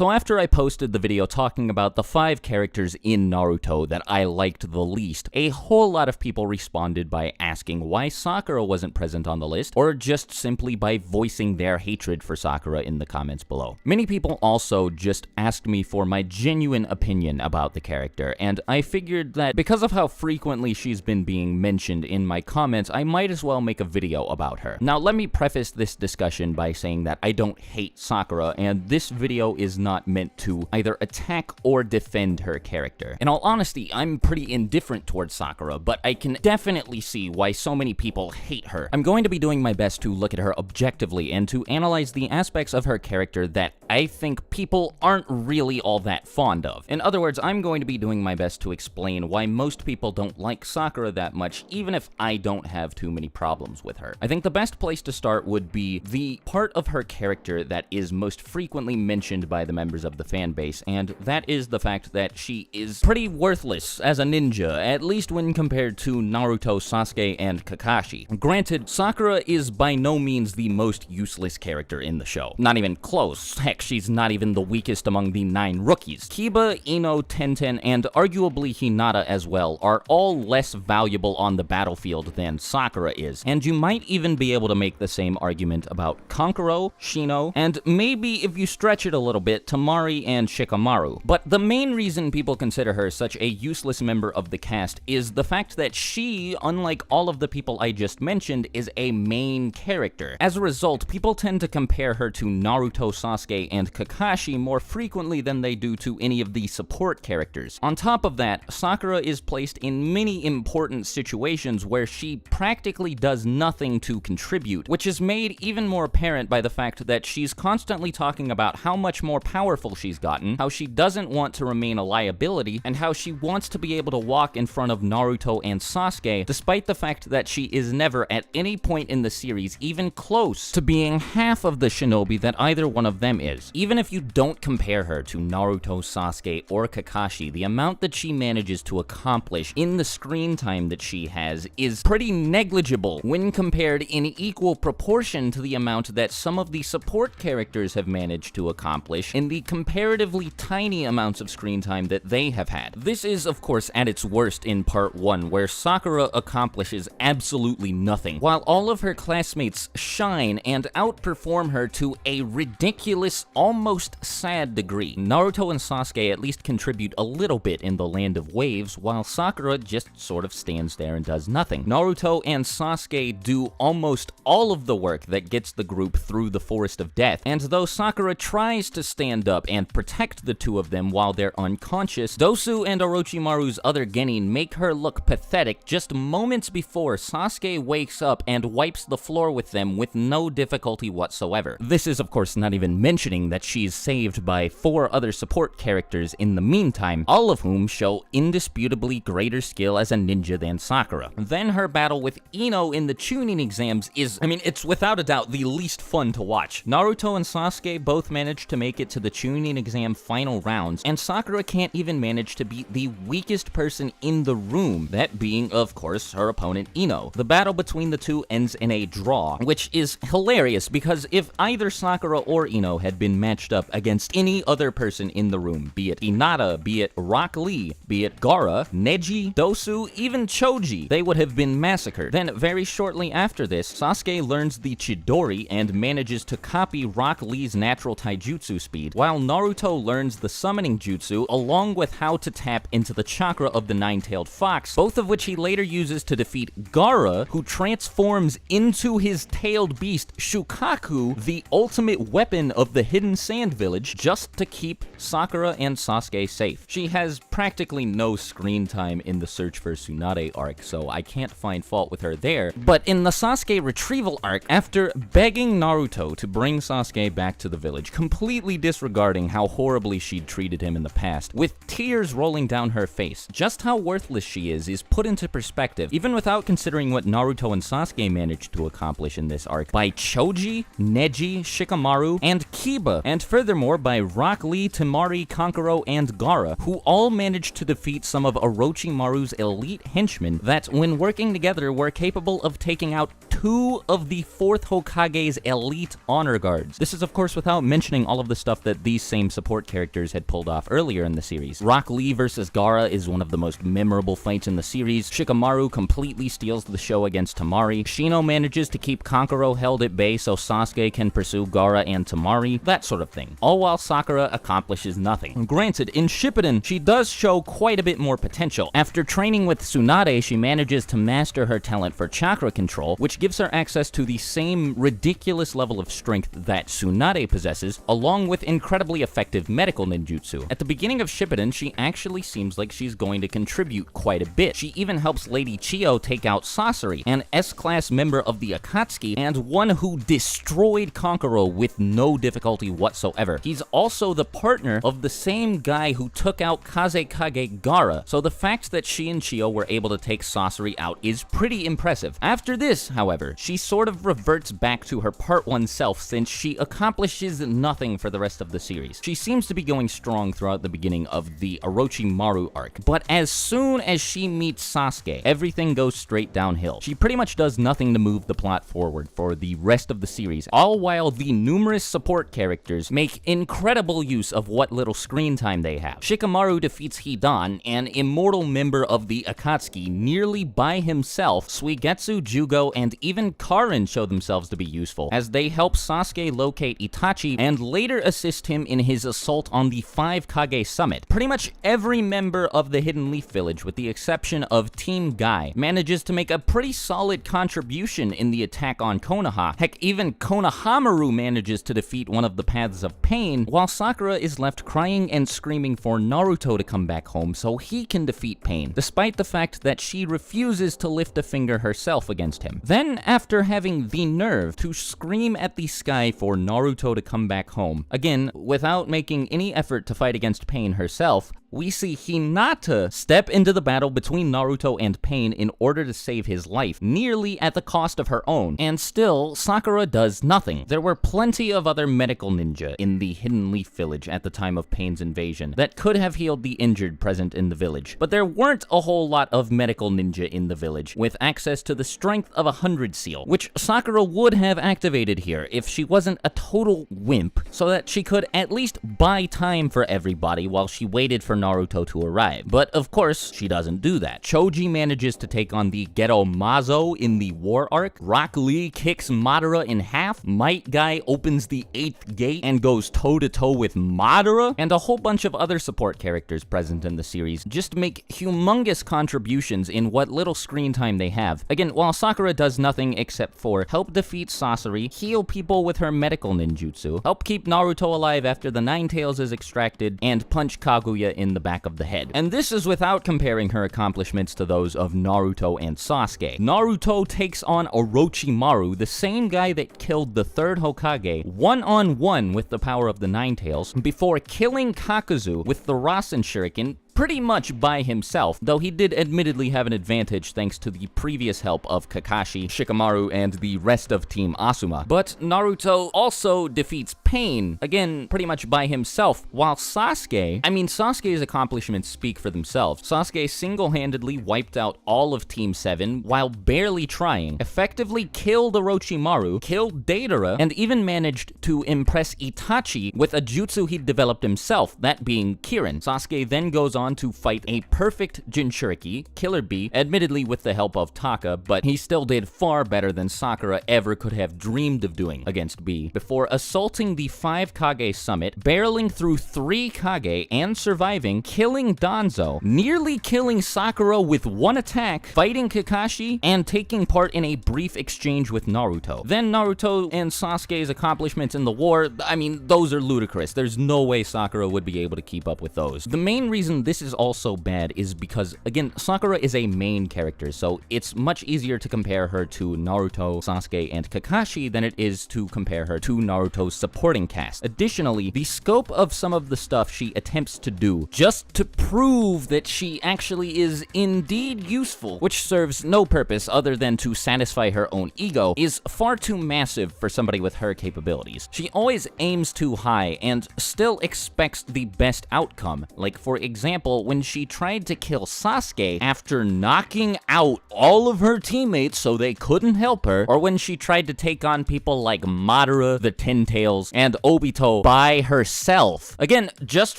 So after I posted the video talking about the 5 characters in Naruto that I liked the least, a whole lot of people responded by asking why Sakura wasn't present on the list, or just simply by voicing their hatred for Sakura in the comments below. Many people also just asked me for my genuine opinion about the character, and I figured that because of how frequently she's been being mentioned in my comments, I might as well make a video about her. Now let me preface this discussion by saying that I don't hate Sakura, and this video is not meant to either attack or defend her character. In all honesty, I'm pretty indifferent towards Sakura, but I can definitely see why so many people hate her. I'm going to be doing my best to look at her objectively and to analyze the aspects of her character that I think people aren't really all that fond of. In other words, I'm going to be doing my best to explain why most people don't like Sakura that much, even if I don't have too many problems with her. I think the best place to start would be the part of her character that is most frequently mentioned by the members of the fan base, and that is the fact that she is pretty worthless as a ninja, at least when compared to Naruto, Sasuke, and Kakashi. Granted, Sakura is by no means the most useless character in the show. Not even close. Heck, she's not even the weakest among the 9 rookies. Kiba, Ino, Tenten, and arguably Hinata as well are all less valuable on the battlefield than Sakura is, and you might even be able to make the same argument about Kankuro, Shino, and maybe if you stretch it a little bit, Temari and Shikamaru. But the main reason people consider her such a useless member of the cast is the fact that she, unlike all of the people I just mentioned, is a main character. As a result, people tend to compare her to Naruto, Sasuke, and Kakashi more frequently than they do to any of the support characters. On top of that, Sakura is placed in many important situations where she practically does nothing to contribute, which is made even more apparent by the fact that she's constantly talking about how much more powerful she's gotten, how she doesn't want to remain a liability, and how she wants to be able to walk in front of Naruto and Sasuke, despite the fact that she is never at any point in the series even close to being half of the shinobi that either one of them is. Even if you don't compare her to Naruto, Sasuke, or Kakashi, the amount that she manages to accomplish in the screen time that she has is pretty negligible when compared in equal proportion to the amount that some of the support characters have managed to accomplish in the comparatively tiny amounts of screen time that they have had. This is, of course, at its worst in part 1, where Sakura accomplishes absolutely nothing, while all of her classmates shine and outperform her to a ridiculous, almost sad degree. Naruto and Sasuke at least contribute a little bit in the Land of Waves, while Sakura just sort of stands there and does nothing. Naruto and Sasuke do almost all of the work that gets the group through the Forest of Death, and though Sakura tries to stand up and protect the two of them while they're unconscious, Dosu and Orochimaru's other genin make her look pathetic just moments before Sasuke wakes up and wipes the floor with them with no difficulty whatsoever. This is, of course, not even mentioning that she's saved by 4 other support characters in the meantime, all of whom show indisputably greater skill as a ninja than Sakura. Then her battle with Ino in the Chunin exams is, it's without a doubt the least fun to watch. Naruto and Sasuke both managed to make it to the Chunin exam final rounds, and Sakura can't even manage to beat the weakest person in the room, that being, of course, her opponent Ino. The battle between the two ends in a draw, which is hilarious because if either Sakura or Ino had been matched up against any other person in the room, be it Hinata, be it Rock Lee, be it Gaara, Neji, Dosu, even Choji, they would have been massacred. Then very shortly after this, Sasuke learns the Chidori and manages to copy Rock Lee's natural taijutsu speed, while Naruto learns the summoning jutsu along with how to tap into the chakra of the nine-tailed fox, both of which he later uses to defeat Gaara, who transforms into his tailed beast Shukaku, the ultimate weapon of the Hidden Sand Village, just to keep Sakura and Sasuke safe. She has practically no screen time in the Search for Tsunade arc, so I can't find fault with her there, but in the Sasuke retrieval arc, after begging Naruto to bring Sasuke back to the village, completely disregarding how horribly she'd treated him in the past, with tears rolling down her face, just how worthless she is put into perspective, even without considering what Naruto and Sasuke managed to accomplish in this arc, by Choji, Neji, Shikamaru, and Kiba, and furthermore by Rock Lee, Temari, Kankuro, and Gaara, who all managed to defeat some of Orochimaru's elite henchmen that, when working together, were capable of taking out 2 of the 4th Hokage's elite honor guards. This is of course without mentioning all of the stuff that these same support characters had pulled off earlier in the series. Rock Lee versus Gaara is one of the most memorable fights in the series. Shikamaru completely steals the show against Temari. Shino manages to keep Kankuro held at bay so Sasuke can pursue Gaara and Temari, that sort of thing. All while Sakura accomplishes nothing. Granted, in Shippuden, she does show quite a bit more potential. After training with Tsunade, she manages to master her talent for chakra control, which gives her access to the same ridiculous level of strength that Tsunade possesses, along with incredibly effective medical ninjutsu. At the beginning of Shippuden, she actually seems like she's going to contribute quite a bit. She even helps Lady Chiyo take out Sasori, an S-class member of the Akatsuki, and one who destroyed Kankuro with no difficulty whatsoever. He's also the partner of the same guy who took out Kazekage Gaara, so the fact that she and Chiyo were able to take Sasori out is pretty impressive. After this, however, she sort of reverts back to her Part 1 self since she accomplishes nothing for the rest of the series. She seems to be going strong throughout the beginning of the Orochimaru arc, but as soon as she meets Sasuke, everything goes straight downhill. She pretty much does nothing to move the plot forward for the rest of the series, all while the numerous support characters make incredible use of what little screen time they have. Shikamaru defeats Hidan, an immortal member of the Akatsuki, nearly by himself. Suigetsu, Jugo, and even Karin show themselves to be useful, as they help Sasuke locate Itachi and later assist him in his assault on the 5 Kage summit. Pretty much every member of the Hidden Leaf Village, with the exception of Team Guy, manages to make a pretty solid contribution in the attack on Konoha. Heck, even Konohamaru manages to defeat one of the Paths of Pain, while Sakura is left crying and screaming for Naruto to come back home so he can defeat Pain, despite the fact that she refuses to lift a finger herself against him. Then, after having the nerve to scream at the sky for Naruto to come back home, again, without making any effort to fight against Pain herself, we see Hinata step into the battle between Naruto and Pain in order to save his life, nearly at the cost of her own, and still, Sakura does nothing. There were plenty of other medical ninja in the Hidden Leaf Village at the time of Pain's invasion that could have healed the injured present in the village, but there weren't a whole lot of medical ninja in the village, with access to the strength of 100 seal, which Sakura would have activated here if she wasn't a total wimp, so that she could at least buy time for everybody while she waited for Naruto to arrive. But of course, she doesn't do that. Choji manages to take on the Ghetto Mazo in the war arc. Rock Lee kicks Madara in half. Might Guy opens the 8th gate and goes toe-to-toe with Madara. And a whole bunch of other support characters present in the series just make humongous contributions in what little screen time they have. Again, while Sakura does nothing except for help defeat Sasori, heal people with her medical ninjutsu, help keep Naruto alive after the Nine Tails is extracted, and punch Kaguya in the back of the head. And this is without comparing her accomplishments to those of Naruto and Sasuke. Naruto takes on Orochimaru, the same guy that killed the 3rd Hokage, one-on-one with the power of the Nine Tails, before killing Kakuzu with the Rasen Shuriken pretty much by himself, though he did admittedly have an advantage thanks to the previous help of Kakashi, Shikamaru, and the rest of Team Asuma. But Naruto also defeats Pain, again, pretty much by himself, while Sasuke's accomplishments speak for themselves. Sasuke single-handedly wiped out all of Team 7 while barely trying, effectively killed Orochimaru, killed Deidara, and even managed to impress Itachi with a jutsu he'd developed himself, that being Kirin. Sasuke then goes on to fight a perfect Jinchuriki, Killer Bee, admittedly with the help of Taka, but he still did far better than Sakura ever could have dreamed of doing against Bee, before assaulting the 5 Kage summit, barreling through 3 Kage, and surviving, killing Danzo, nearly killing Sakura with one attack, fighting Kakashi, and taking part in a brief exchange with Naruto. Then Naruto and Sasuke's accomplishments in the war, I mean, those are ludicrous. There's no way Sakura would be able to keep up with those. The main reason this is also bad is because, again, Sakura is a main character, so it's much easier to compare her to Naruto, Sasuke, and Kakashi than it is to compare her to Naruto's supporting cast. Additionally, the scope of some of the stuff she attempts to do just to prove that she actually is indeed useful, which serves no purpose other than to satisfy her own ego, is far too massive for somebody with her capabilities. She always aims too high and still expects the best outcome. Like, for example, example, when she tried to kill Sasuke after knocking out all of her teammates so they couldn't help her, or when she tried to take on people like Madara, the Ten Tails, and Obito by herself. Again, just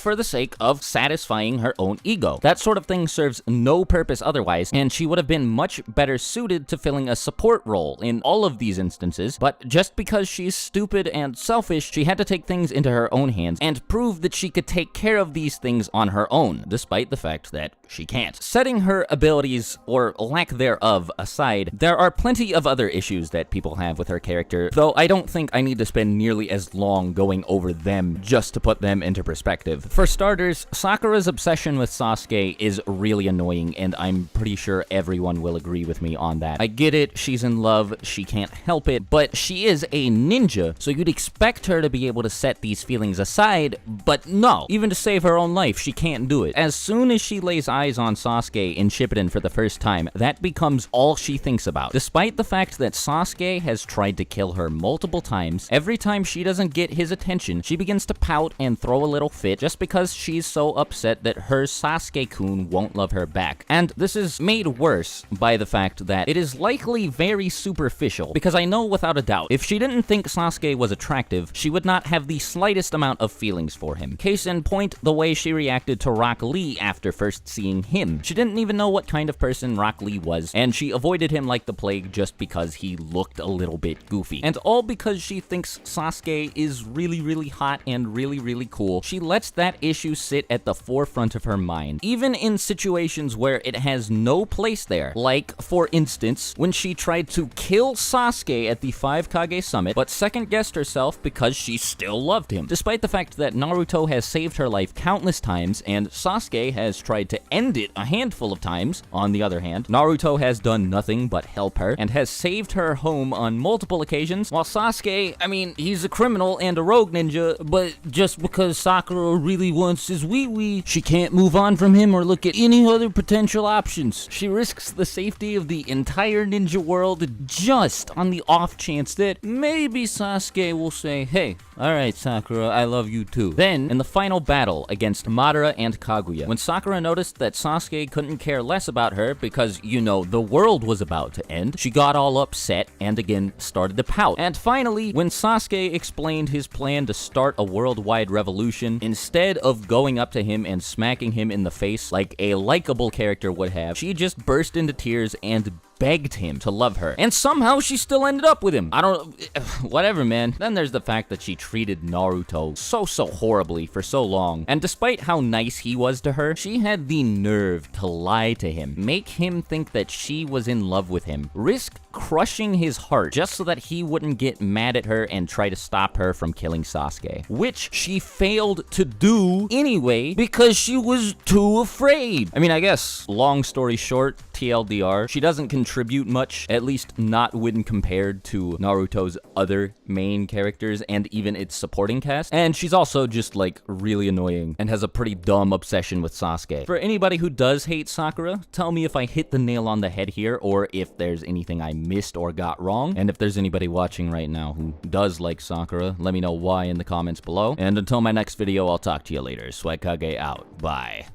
for the sake of satisfying her own ego. That sort of thing serves no purpose otherwise, and she would have been much better suited to filling a support role in all of these instances, but just because she's stupid and selfish, she had to take things into her own hands and prove that she could take care of these things on her own, despite the fact that she can't. Setting her abilities, or lack thereof, aside, there are plenty of other issues that people have with her character, though I don't think I need to spend nearly as long going over them just to put them into perspective. For starters, Sakura's obsession with Sasuke is really annoying, and I'm pretty sure everyone will agree with me on that. I get it, she's in love, she can't help it, but she is a ninja, so you'd expect her to be able to set these feelings aside, but no. Even to save her own life, she can't do it. As soon as she lays eyes on Sasuke in Shippuden for the first time, that becomes all she thinks about. Despite the fact that Sasuke has tried to kill her multiple times, every time she doesn't get his attention, she begins to pout and throw a little fit just because she's so upset that her Sasuke-kun won't love her back. And this is made worse by the fact that it is likely very superficial, because I know without a doubt, if she didn't think Sasuke was attractive, she would not have the slightest amount of feelings for him. Case in point, the way she reacted to Rock Lee after first seeing him. She didn't even know what kind of person Rock Lee was, and she avoided him like the plague just because he looked a little bit goofy. And all because she thinks Sasuke is really hot and really cool. She lets that issue sit at the forefront of her mind, even in situations where it has no place there. Like, for instance, when she tried to kill Sasuke at the 5-Kage Summit, but second-guessed herself because she still loved him. Despite the fact that Naruto has saved her life countless times, and Sasuke has tried to end it a handful of times, on the other hand, Naruto has done nothing but help her, and has saved her home on multiple occasions, while Sasuke, I mean, he's a criminal and a rogue ninja, but just because Sakura really wants his wee-wee, she can't move on from him or look at any other potential options. She risks the safety of the entire ninja world just on the off chance that maybe Sasuke will say, hey, alright Sakura, I love you too. Then, in the final battle against Madara and Kaguya, when Sakura noticed that Sasuke couldn't care less about her because, you know, the world was about to end, she got all upset and again started to pout. And finally, when Sasuke explained his plan to start a worldwide revolution, instead of going up to him and smacking him in the face like a likable character would have, she just burst into tears and begged him to love her, and somehow she still ended up with him. I don't... whatever, man. Then there's the fact that she treated Naruto so horribly for so long, and despite how nice he was to her, she had the nerve to lie to him, make him think that she was in love with him, risk crushing his heart just so that he wouldn't get mad at her and try to stop her from killing Sasuke, which she failed to do anyway because she was too afraid. I mean, I guess, long story short, TLDR, she doesn't contribute much, at least not when compared to Naruto's other main characters and even its supporting cast, and she's also just like really annoying and has a pretty dumb obsession with Sasuke. For anybody who does hate Sakura, tell me if I hit the nail on the head here or if there's anything I missed or got wrong, and if there's anybody watching right now who does like Sakura, let me know why in the comments below, and until my next video, I'll talk to you later. Swagkage out. Bye.